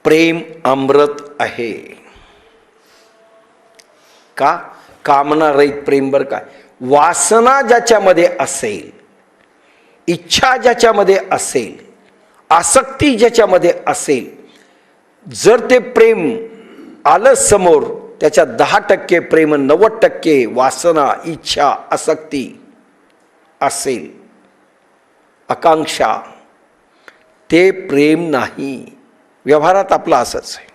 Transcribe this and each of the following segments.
प्रेम अमृत आहे. का? कामना रहित प्रेम. बर काय, वासना ज्याच्यामध्ये असेल, इच्छा ज्याच्यामध्ये असेल, आसक्ती ज्याच्यामध्ये असेल, जर ते प्रेम आलं समोर, त्याच्या 10% प्रेम, 90% वासना, इच्छा, आसक्ती असेल, आकांक्षा, ते प्रेम नाही. व्यवहारात आपलं असंच आहे.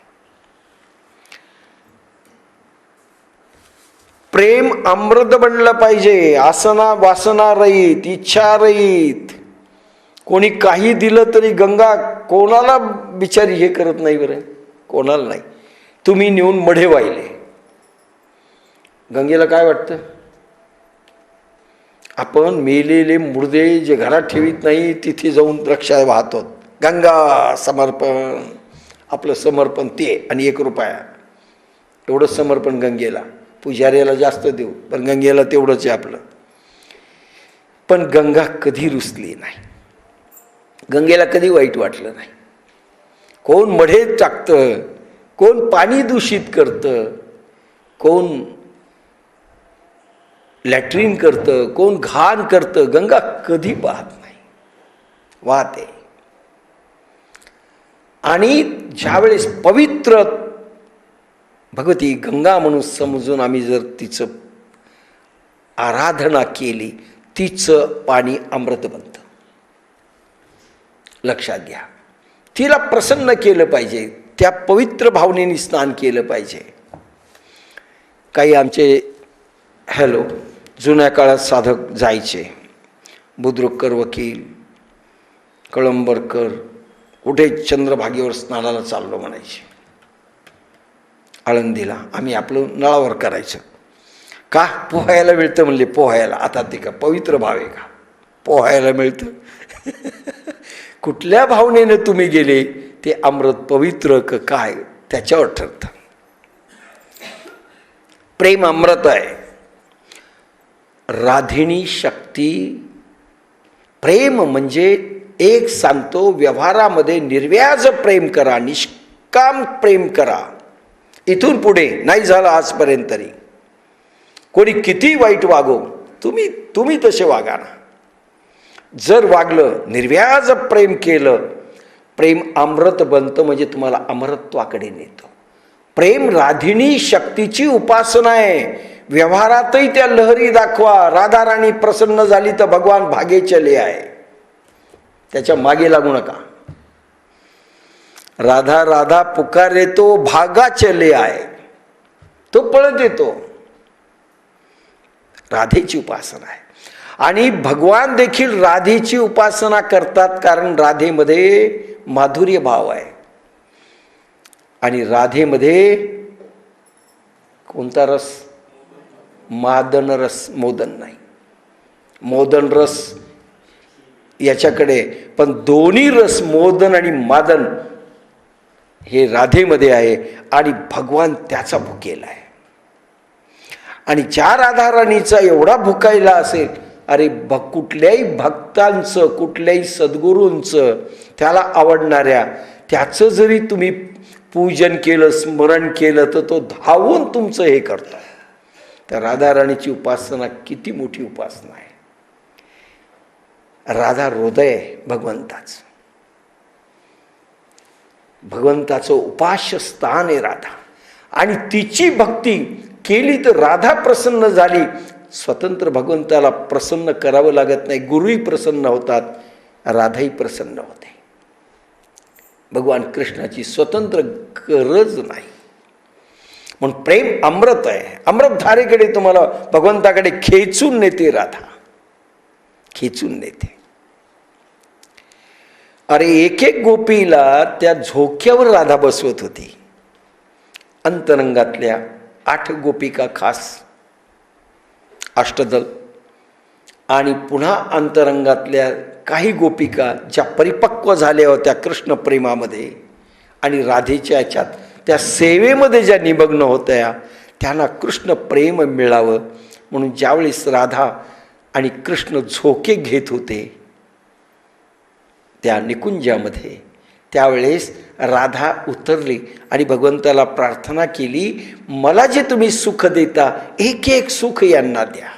प्रेम अमृत बनलं पाहिजे. आसना वासना रहित, इच्छा रहित. कोणी काही दिलं तरी गंगा कोणाला बिचारी हे करत नाही. बरं, कोणाला नाही. तुम्ही नेऊन मढे वाहिले, गंगेला काय वाटतं? आपण मेलेले मुर्दे जे घरात ठेवीत नाही, तिथे जाऊन रक्षा वाहतो. गंगा समर्पण, आपलं समर्पण ते. आणि 1 रुपया एवढंच समर्पण गंगेला. पुजाऱ्याला जास्त देऊ, पण गंगेला तेवढंच आहे आपलं. पण गंगा कधी रुसली नाही, गंगेला कधी वाईट वाटलं नाही. कोण मढे टाकतं, कोण पाणी दूषित करतं, कोण लॅट्रिन करतं, कोण घाण करतं, गंगा कधी पाहत नाही, वाहते. आणि ज्यावेळेस पवित्र भगवती गंगा म्हणून समजून आम्ही जर तिचं आराधना केली, तिचं पाणी अमृत बनतं. लक्षात घ्या. तिला प्रसन्न केलं पाहिजे, त्या पवित्र भावनेने स्नान केलं पाहिजे. काही आमचे जुन्या काळात साधक जायचे, बुद्रुककर, वकील, कळंबरकर, कुठे चंद्रभागेवर स्नानाला चाललो म्हणायचे. आळंदीला आम्ही आपलं नळावर करायचं. का? पोहायला मिळतं म्हणले. पोहायला आता ते का पवित्र भाव आहे का? पोहायला मिळतं. कुठल्या भावनेनं तुम्ही गेले ते अमृत पवित्र का काय त्याच्यावर ठरतं. प्रेम अमृत आहे. राधिणी शक्ती. प्रेम म्हणजे एक सांगतो, व्यवहारामध्ये निर्व्याज प्रेम करा, निष्काम प्रेम करा. इथून पुढे नाही झालं आजपर्यंत तरी, कोणी किती वाईट वागो, तुम्ही तसे वागा ना. जर वागलं, निर्व्याज प्रेम केलं, प्रेम अमृत बनतं. म्हणजे तुम्हाला अमरत्वाकडे नेतो. प्रेम राधिणी शक्तीची उपासना आहे. व्यवहारातही त्या लहरी दाखवा. राधा राणी प्रसन्न झाली तर भगवान भागे चले आहे, त्याच्या मागे लागू नका. राधा राधा पुकारे तो भागा चले आहे, तो पळत येतो. राधेची उपासना आहे. आणि भगवान देखील राधेची उपासना करतात, कारण राधेमध्ये माधुर्य भाव आहे. आणि राधेमध्ये कोणता रस? मादन रस, मोदन नाही. मोदन रस याच्याकडे, पण दोन्ही रस, मोदन आणि मादन, हे राधेमध्ये आहे. आणि भगवान त्याचा भुकेला आहे. आणि ज्या राधा राणीचा एवढा भुकायला असेल, अरे कुठल्याही भक्तांचं, कुठल्याही सद्गुरूंचं, त्याला आवडणाऱ्या, त्याचं जरी तुम्ही पूजन केलं, स्मरण केलं, तर तो धावून तुमचं हे करतो. त्या राधा राणीची उपासना किती मोठी उपासना आहे. राधा हृदय भगवंताचं, भगवंताचं उपास्य स्थान आहे राधा. आणि तिची भक्ती केली तर राधा प्रसन्न झाली. स्वतंत्र भगवंताला प्रसन्न करावं लागत नाही. गुरुही प्रसन्न होतात, राधाही प्रसन्न होते. भगवान कृष्णाची स्वतंत्र गरज नाही. म्हणून प्रेम अमृत आहे. अमृतधारेकडे तुम्हाला भगवंताकडे खेचून नेते राधा, खेचून नेते. अरे एक एक गोपीला त्या झोक्यावर राधा बसवत होती. अंतरंगातल्या 8 गोपिका खास अष्टदल, आणि पुन्हा अंतरंगातल्या काही गोपिका ज्या परिपक्व झाल्या होत्या कृष्ण प्रेमामध्ये आणि राधेच्या याच्यात त्या सेवेमध्ये ज्या निमग्न होत्या, त्यांना कृष्ण प्रेम मिळावं म्हणून ज्यावेळेस राधा आणि कृष्ण झोके घेत होते, त्या निकुंजामध्ये त्यावेळेस राधा उतरली आणि भगवंताला प्रार्थना केली, मला जे तुम्ही सुख देता एक एक सुख यांना द्या.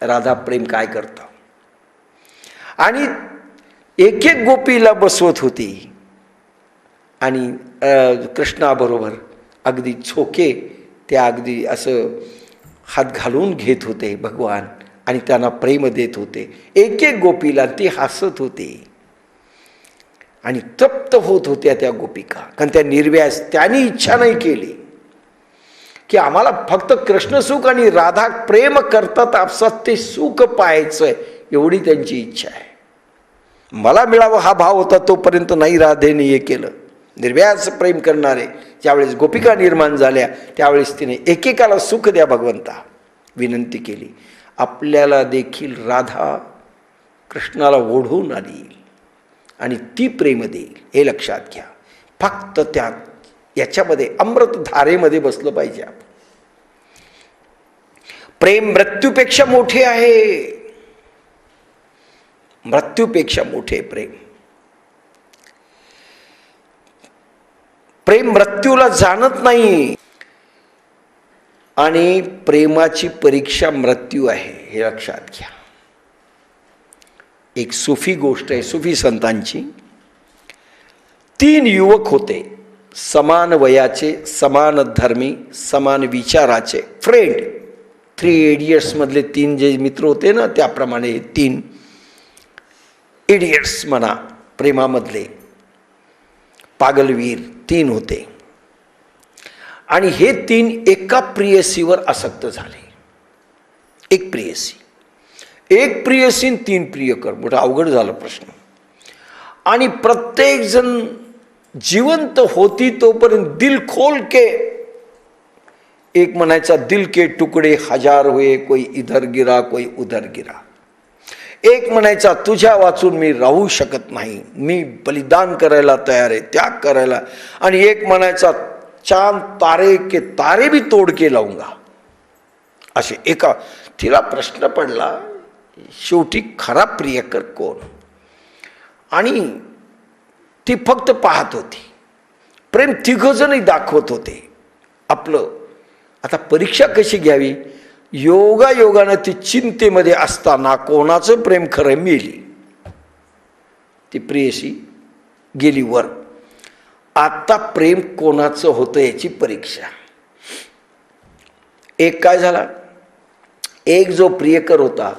राधा प्रेम काय करतं, आणि एक एक गोपीला बसवत होती आणि कृष्णाबरोबर अगदी झोके त्या अगदी असं हात घालून घेत होते भगवान आणि त्यांना प्रेम देत होते. एक एक गोपीला ती हसत होती आणि तृप्त होत होत्या त्या गोपिका, कारण त्या निर्व्यास, त्यांनी इच्छा नाही केली की आम्हाला फक्त कृष्ण सुख आणि राधा प्रेम करतात आपसात ते सुख पाहायचंय, एवढी त्यांची इच्छा आहे. मला मिळावं हा भाव होता, तोपर्यंत नाही राधेने हे केलं. निर्व्यास प्रेम करणारे ज्यावेळेस गोपिका निर्माण झाल्या त्यावेळेस तिने एकेकाला सुख द्या भगवंता विनंती केली. आपल्याला देखील राधा कृष्णाला ओढून आली आणि ती प्रेम देईल, हे लक्षात घ्या. फक्त त्या याच्यामध्ये अमृतधारेमध्ये बसलं पाहिजे आपण. प्रेम मृत्यूपेक्षा मोठे आहे, मृत्यूपेक्षा मोठे प्रेम. प्रेम मृत्यूला जाणत नाही आणि प्रेमाची परीक्षा मृत्यू आहे, हे लक्षात घ्या. एक सुफी गोष्ट आहे, सुफी संतांची. 3 युवक होते, समान वयाचे, समान धर्मी, समान विचाराचे, फ्रेंड. 3 इडियट्स मधले 3 जे मित्र होते ना, त्याप्रमाणे 3 इडियट्स म्हणा, प्रेमामधले पागलवीर 3 होते. आणि हे 3 एका प्रियसीवर आसक्त झाले. एक प्रियसी, एक प्रियसी 3 प्रियकर, मोठा अवघड झाला प्रश्न. आणि प्रत्येक जण जिवंत होती तोपर्यंत दिल खोल के, एक म्हणायचा दिल के टुकड़े हजार हुए, कोई इधर गिरा कोई उधर गिरा. एक म्हणायचा तुझ्या वाचून मी राहू शकत नाही, मी बलिदान करायला तयार आहे, त्याग करायला. आणि एक म्हणायचा चांद तारे के तारे भी तोड के लावूंगा. असे एका. तिला प्रश्न पडला शेवटी खरा प्रियकर कोण, आणि ती फक्त पाहत होती. प्रेम तिघजणही दाखवत होते आपलं. आता परीक्षा कशी घ्यावी, योगायोगानं ती चिंतेमध्ये असताना कोणाचं प्रेम खरं मेली. ती प्रेयसी गेली वर. आता प्रेम कोणाचं होतं याची परीक्षा. एक काय झाला, एक जो प्रियकर होता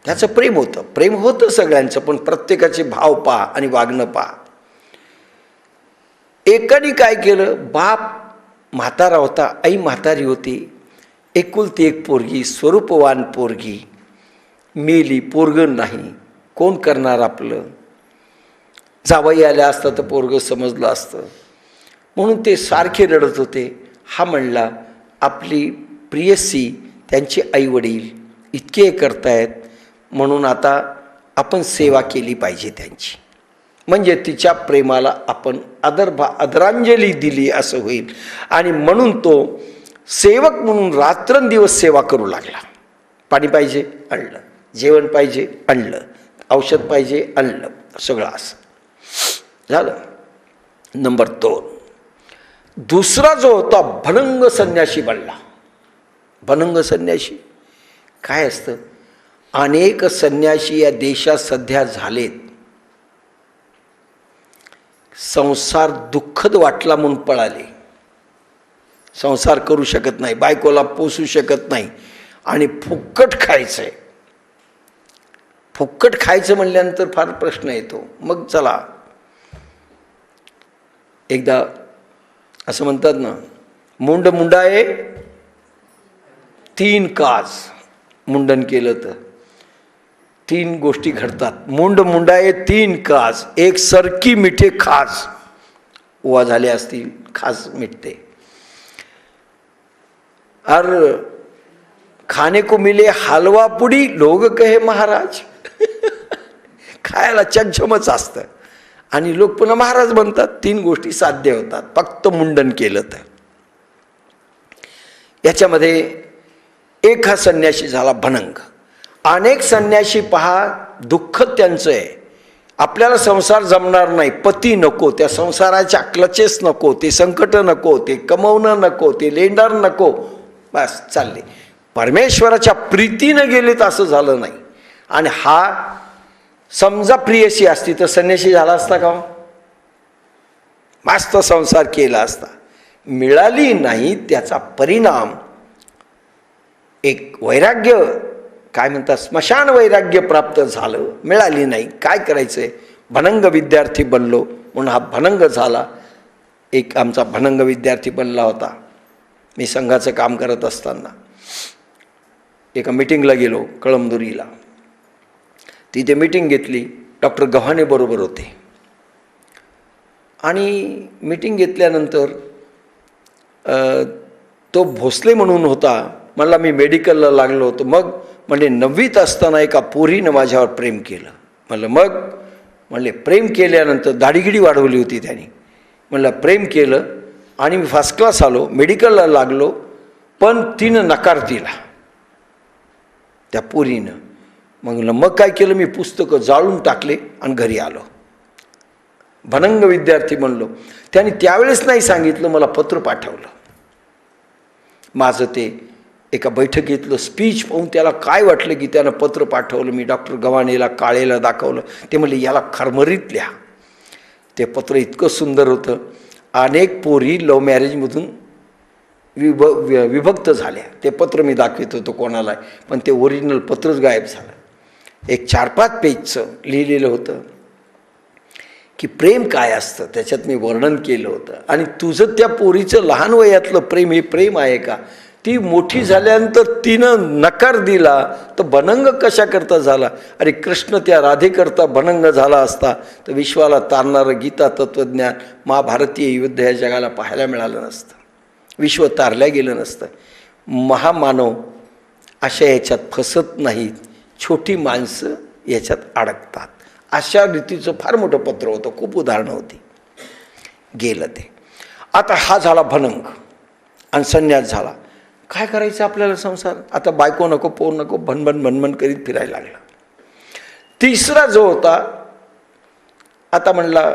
त्याचं प्रेम होतं, प्रेम होतं सगळ्यांचं, पण प्रत्येकाचे भाव पहा आणि वागणं पहा. एकाने काय केलं, बाप म्हातारा होता, आई म्हातारी होती, एकुलती एक पोरगी, स्वरूपवान पोरगी मेली, पोरगं नाही, कोण करणार आपलं. जावई आल्या असता तर पोरगं समजलं असतं, म्हणून ते सारखे रडत होते. हा म्हणला आपली प्रियसी, त्यांचे आईवडील इतके करतायत, म्हणून आता आपण सेवा केली पाहिजे त्यांची, म्हणजे तिच्या प्रेमाला आपण आदरांजली दिली असं होईल. आणि म्हणून तो सेवक म्हणून रात्रंदिवस सेवा करू लागला. पाणी पाहिजे आणलं, जेवण पाहिजे आणलं, औषध पाहिजे आणलं, सगळं असं झालं. नंबर 2, दुसरा जो होता भनंग संन्यासी बनला. भनंग संन्यासी काय असतं, अनेक संन्यासी या देशात सध्या झालेत. संसार दुःखद वाटला म्हणून पळाले, संसार करू शकत नाही, बायकोला पोसू शकत नाही, आणि फुक्कट खायचंय. फुक्कट खायचं म्हणल्यानंतर फार प्रश्न येतो. मग चला, एकदा असं म्हणतात ना, मुंड मुंडाये 3 काज. मुंडन केलं तर 3 गोष्टी घडतात. मुंड मुंडाये 3 काज, एक सरकी मिठे खास. ओवा झाले असतील, खास मिटते. और खाने को मिले हलवा पुडी, लोग कहे महाराज. खायला चमचमच असतं आणि लोक पुन्हा महाराज बनतात. 3 गोष्टी साध्य होतात फक्त मुंडन केलं तर. याच्यामध्ये एक हा संन्यासी झाला भनंग. अनेक संन्यासी पहा दुःख त्यांचं आहे, आपल्याला संसार जमणार नाही, पती नको, त्या संसाराच्या क्लचेस नको, ते संकट नको, ते कमवणं नको, ते लेंडर नको, बस चालले. परमेश्वराच्या प्रीतीनं गेले तर असं झालं नाही. आणि हा समजा प्रियसी असती तर संन्यासी झाला असता का? मस्त संसार केला असता. मिळाली नाही, त्याचा परिणाम एक वैराग्य, काय म्हणतात, स्मशान वैराग्य प्राप्त झालं. मिळाली नाही, काय करायचंय, भनंग विद्यार्थी बनलो म्हणून हा भनंग झाला. एक आमचा भनंग विद्यार्थी बनला होता. मी संघाचं काम करत असताना एका मीटिंगला गेलो कळमदुरीला. तिथे मीटिंग घेतली, डॉक्टर गव्हाणे बरोबर होते. आणि मीटिंग घेतल्यानंतर तो भोसले म्हणून होता. मला मी मेडिकलला लागलो होतो. मग म्हणजे 9वीत असताना एका पोरीनं माझ्यावर प्रेम केलं. म्हणले प्रेम केल्यानंतर दाढीगिडी वाढवली होती त्यांनी. म्हणलं प्रेम केलं आणि मी फर्स्ट क्लास आलो, मेडिकलला लागलो, पण तिनं नकार दिला त्या पोरीनं. मग काय केलं, मी पुस्तकं जाळून टाकले आणि घरी आलो. भनंग विद्यार्थी म्हणलो. त्याने त्यावेळेस नाही सांगितलं, मला पत्र पाठवलं. माझं ते एका बैठकीतलं स्पीच पाहून त्याला काय वाटलं की त्यानं पत्र पाठवलं. मी डॉक्टर गव्हाणेला, काळेला दाखवलं. ते म्हणले याला खरमरीत लिहा. ते पत्र इतकं सुंदर होतं. अनेक पोरी लव्ह मॅरेजमधून विभक्त झाल्या. ते पत्र मी दाखवित होतो कोणाला, पण ते ओरिजिनल पत्रच गायब झालं. एक 4-5 पेजचं लिहिलेलं होतं की प्रेम काय असतं, त्याच्यात मी वर्णन केलं होतं. आणि तुझं त्या पोरीचं लहान वयातलं प्रेम हे प्रेम आहे का? ती मोठी झाल्यानंतर तिनं नकार दिला तर भनंग कशा करता झाला? अरे कृष्ण त्या राधेकरता भनंग झाला असता तर विश्वाला तारणारं गीता तत्त्वज्ञान, महाभारतीय युद्ध या जगाला पाहायला मिळालं नसतं. विश्व तारल्या गेलं नसतं. महामानव अशा याच्यात फसत नाहीत, छोटी माणसं याच्यात अडकतात. अशा रीतीचं फार मोठं पत्र होतं. खूप उदाहरणं होती. गेलं ते. आता हा झाला भनंग आणि संन्यास झाला. काय करायचं आपल्याला संसार? आता बायको नको, पोर नको, भनभन करीत फिरायला लागला. तिसरा जो होता, आता म्हणला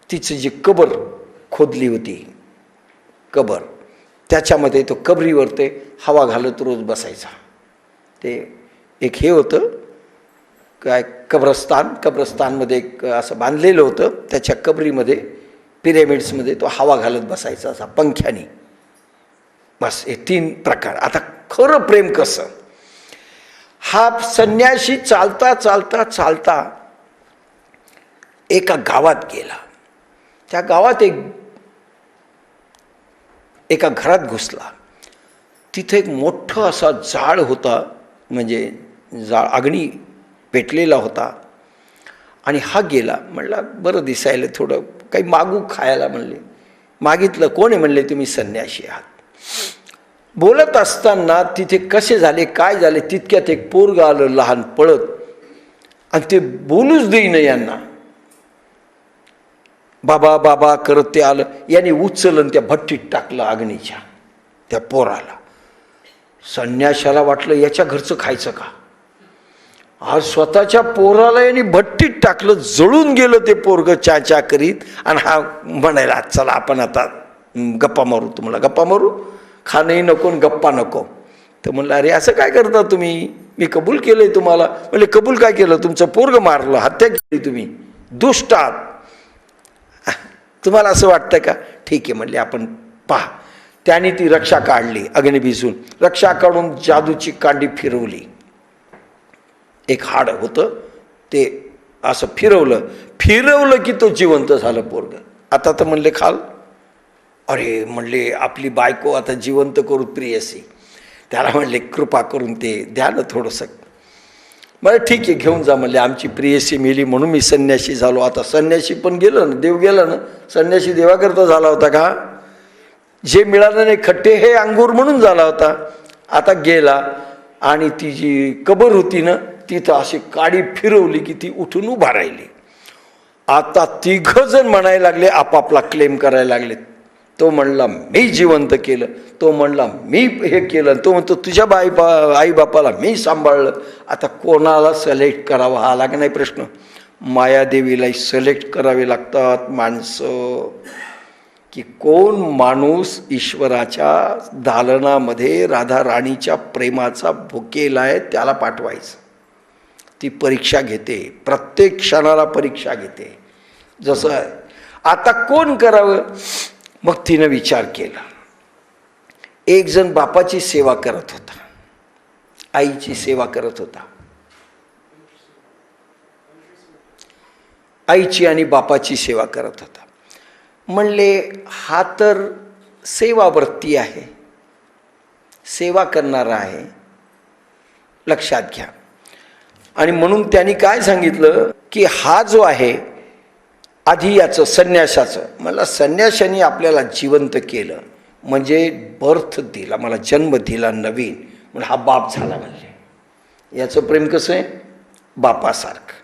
तिची जी कबर खोदली होती, कबर, त्याच्यामध्ये तो कबरीवर ते हवा घालत रोज बसायचा. ते एक हे होतं काय, कब्रस्तानमध्ये एक असं बांधलेलं होतं. त्याच्या कबरीमध्ये, पिरॅमिड्समध्ये तो हवा घालत बसायचा असा पंख्याने. बस हे 3 प्रकार. आता खरं प्रेम कसं? हा संन्यासी चालता चालता चालता एका गावात गेला. त्या गावात एका घरात घुसला. तिथे एक मोठं असा जाळ होता, म्हणजे अग्नी पेटलेला होता. आणि हा गेला. म्हणला बरं दिसायला, थोडं काही मागू खायला. म्हणले मागितलं. कोण आहे? म्हणले तुम्ही संन्यासी आहात. बोलत असताना तिथे कसे झाले, काय झाले, तितक्यात एक पोरगं आलं लहान पळत, आणि ते बोलूच देईन यांना. बाबा बाबा करत ते आलं. याने उचलून त्या भट्टीत टाकलं अग्नीच्या त्या पोराला. संन्याशाला वाटलं याच्या घरचं खायचं का? आज स्वतःच्या पोराला यांनी भट्टीत टाकलं. जळून गेलं ते पोरगं चा करीत. आणि हा म्हणायला चला आपण आता गप्पा मारू. तुम्हाला गप्पा मारू, खाणंही नको गप्पा नको. तर म्हणलं अरे असं काय करता तुम्ही? मी कबूल केलंय तुम्हाला. म्हणले कबूल काय केलं? तुमचं पोरगं मारलं, हत्या केली तुम्ही, दुष्ट आहात. तुम्हाला असं वाटतं का? ठीक आहे म्हणले आपण पहा. त्याने ती रक्षा काढली अग्नी भिजून. रक्षा काढून जादूची कांडी फिरवली. एक हाड होतं ते असं फिरवलं की तो जिवंत झालं पोरगं. आता तर म्हणले खाल. अरे म्हणले आपली बायको आता जिवंत करू प्रियसी. त्याला म्हणले कृपा करून ते द्या ना थोडंसं. मला ठीक आहे घेऊन जा. म्हणले आमची प्रियसी मेली म्हणून मी संन्यासी झालो. आता संन्यासी पण गेलं ना, देव गेला ना. संन्यासी देवाकरता झाला होता का? जे मिळालं नाही खट्टे हे अंगूर म्हणून झाला होता. आता गेला. आणि ती जी कबर होती ना, तिथं अशी काडी फिरवली की ती उठून उभा राहिली. आता 3 जण म्हणायला लागले, आपापला क्लेम करायला लागले. तो म्हणला मी जिवंत केलं, तो म्हणला मी हे केलं, तो म्हणतो तुझ्या आई बापाला मी सांभाळलं. आता कोणाला सिलेक्ट करावा हा लाग नाही प्रश्न. मायादेवीला सिलेक्ट करावे लागतात माणसं, की कोण माणूस ईश्वराच्या दालनामध्ये राधा राणीच्या प्रेमाचा भुकेला आहे त्याला पाठवायचं. ती परीक्षा घेते, प्रत्येक क्षणाला परीक्षा घेते. जसं आता कोण करावं, मग तिनं विचार केला. एक जण बापाची सेवा करत होता, आईची सेवा करत होता. आईची आणि बापाची सेवा करत होता. म्हणले हा तर सेवावृत्ती आहे, सेवा करणारा आहे, लक्षात घ्या. आणि म्हणून त्यांनी काय सांगितलं की हा जो आहे आधी याचं संन्यासाचं, मला संन्याशाने आपल्याला जिवंत केलं, म्हणजे बर्थ दिला, मला जन्म दिला नवीन, म्हणजे हा बाप झाला. म्हणजे याचं प्रेम कसं आहे, बापासारखं.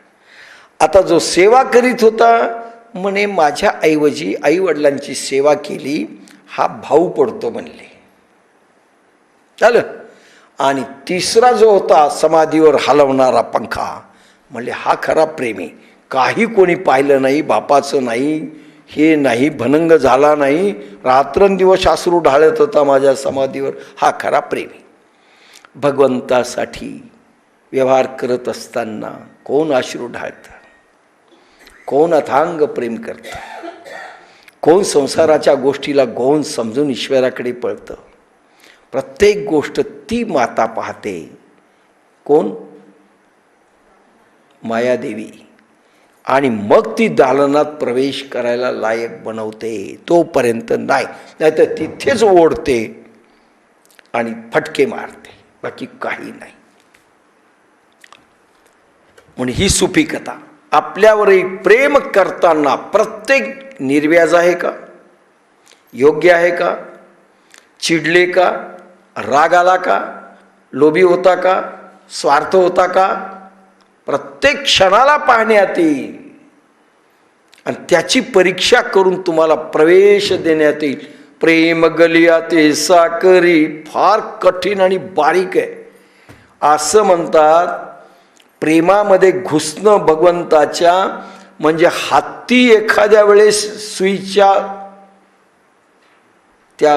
आता जो सेवा करीत होता म्हणे माझ्या ऐवजी आईवडिलांची सेवा केली, हा भाऊ पडतो म्हणले. झालं. आणि तिसरा जो होता समाधीवर हलवणारा पंखा, म्हणले हा खरा प्रेमी. काही कोणी पाहिलं नाही, बापाचं नाही, हे नाही, भनंग झाला नाही, रात्रंदिवस अश्रू ढाळत होता माझ्या समाधीवर, हा खरा प्रेमी. भगवंतासाठी व्यवहार करत असताना कोण अश्रू ढाळतं, कोण अथांग प्रेम करतं, कोण संसाराच्या गोष्टीला गौण समजून ईश्वराकडे पळतं. प्रत्येक गोष्ट ती माता पाहते, कोण, मायादेवी. आणि मग ती दालनात प्रवेश करायला लायक बनवते. तोपर्यंत नाही, नाहीतर तिथेच ओढते आणि फटके मारते, बाकी काही नाही. म्हणून ही सुफी कथा. आपल्यावरही प्रेम करताना प्रत्येक निर्व्याज आहे का, योग्य आहे का, चिडले का, राग आला का, लोभी होता का, स्वार्थ होता का, प्रत्येक क्षणाला पाहण्यात येईल आणि त्याची परीक्षा करून तुम्हाला प्रवेश देण्यात येईल. प्रेम गलिया ते साकरी फार कठीण आणि बारीक आहे. असं म्हणतात प्रेमामध्ये घुसणं भगवंताच्या म्हणजे हत्ती एखाद्या वेळेस सुईच्या त्या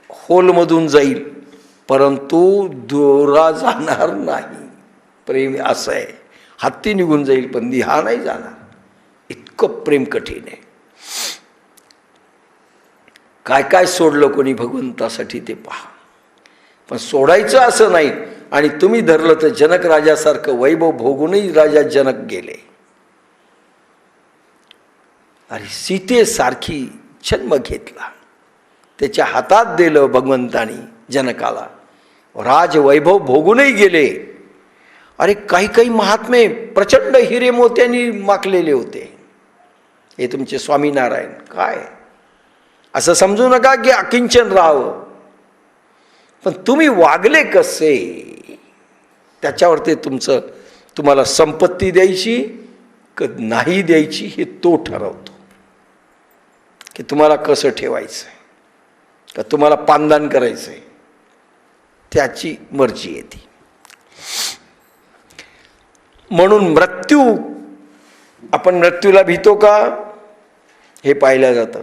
होलमधून जाईल, परंतु दोरा जाणार नाही. प्रेम असं आहे, हत्ती निघून जाईल पण हा नाही जाणार. इतकं प्रेम कठीण आहे. काय काय सोडलं कोणी भगवंतासाठी ते पहा. पण सोडायचं असं नाही. आणि तुम्ही धरलं तर जनक राजासारखं वैभव भोगूनही राजा जनक गेले. अरे सीतेसारखी जन्म घेतला, त्याच्या हातात दिलं भगवंतानी जनकाला, राजवैभव भोगूनही गेले. अरे काही काही महात्मे प्रचंड हिरे मोत्यांनी माखलेले होते. हे तुमचे स्वामीनारायण काय, असं समजू नका की अकिंचन राहावं, पण तुम्ही वागले कसे त्याच्यावर ते तुम्हाला संपत्ती द्यायची का नाही द्यायची हे तो ठरवतो, की तुम्हाला कसं ठेवायचं आहे, का तुम्हाला पानदान करायचं आहे, त्याची मर्जी येते. म्हणून मृत्यू, आपण मृत्यूला भीतो का हे पाहिलं जातं.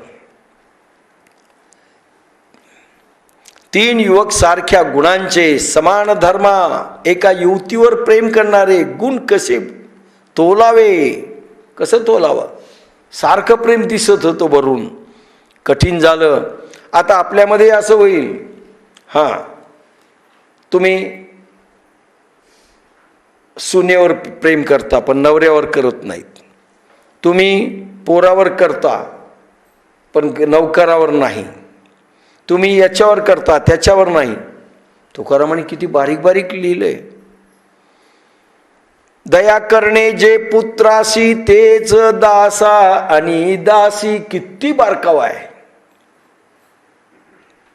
3 युवक सारख्या गुणांचे, समान धर्मा, एका युवतीवर प्रेम करणारे गुण कसे तोलावे, कसं तोलावं. सारखं प्रेम दिसत होतं वरून, कठीण झालं. आता आपल्यामध्ये असं होईल, हां तुम्ही सुनेवर प्रेम करता पण नवऱ्यावर करत नाहीत, तुम्ही पोरावर करता पण नौकरावर नाही, तुम्ही याच्यावर करता त्याच्यावर नाही. तुकारामाने किती बारीक बारीक लिहिलंय. दया करणे जे पुत्रासी तेच दासा आणि दासी, किती बारकावा आहे.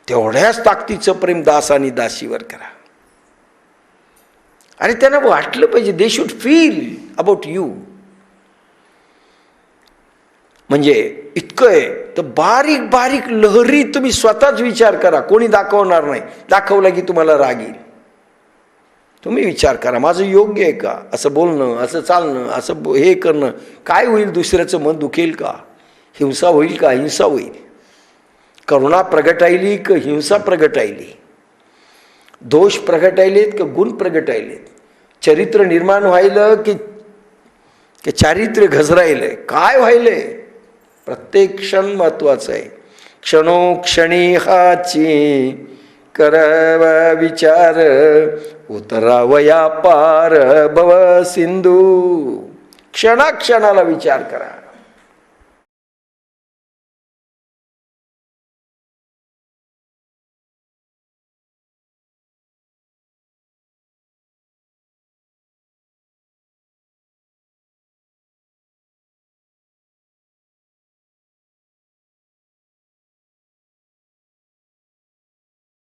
तेवढ्याच ताकदीचं प्रेम दास आणि दासीवर करा. आणि त्यांना वाटलं पाहिजे, they should feel about you. म्हणजे इतकं आहे तर बारीक बारीक लहरी तुम्ही स्वतःच विचार करा, कोणी दाखवणार नाही. दाखवला की तुम्हाला राग येईल, तुम्ही विचार करा, माझं योग्य आहे का असं बोलणं, असं चालणं, असं हे करणं? काय होईल? दुसऱ्याचं मन दुखेल का? हिंसा होईल का? हिंसा होईल. करुणा प्रगटायली का हिंसा प्रगटायली? दोष प्रगटायलेत का गुण प्रगटायलेत? चरित्र निर्माण व्हायलं की चारित्र्य घसरायलंय? काय व्हायलंय? प्रत्येक क्षण महत्वाचं आहे. क्षणोक्षणी हाची करव विचार, उतरावया पार भव सिंधू. क्षणाक्षणाला विचार करा.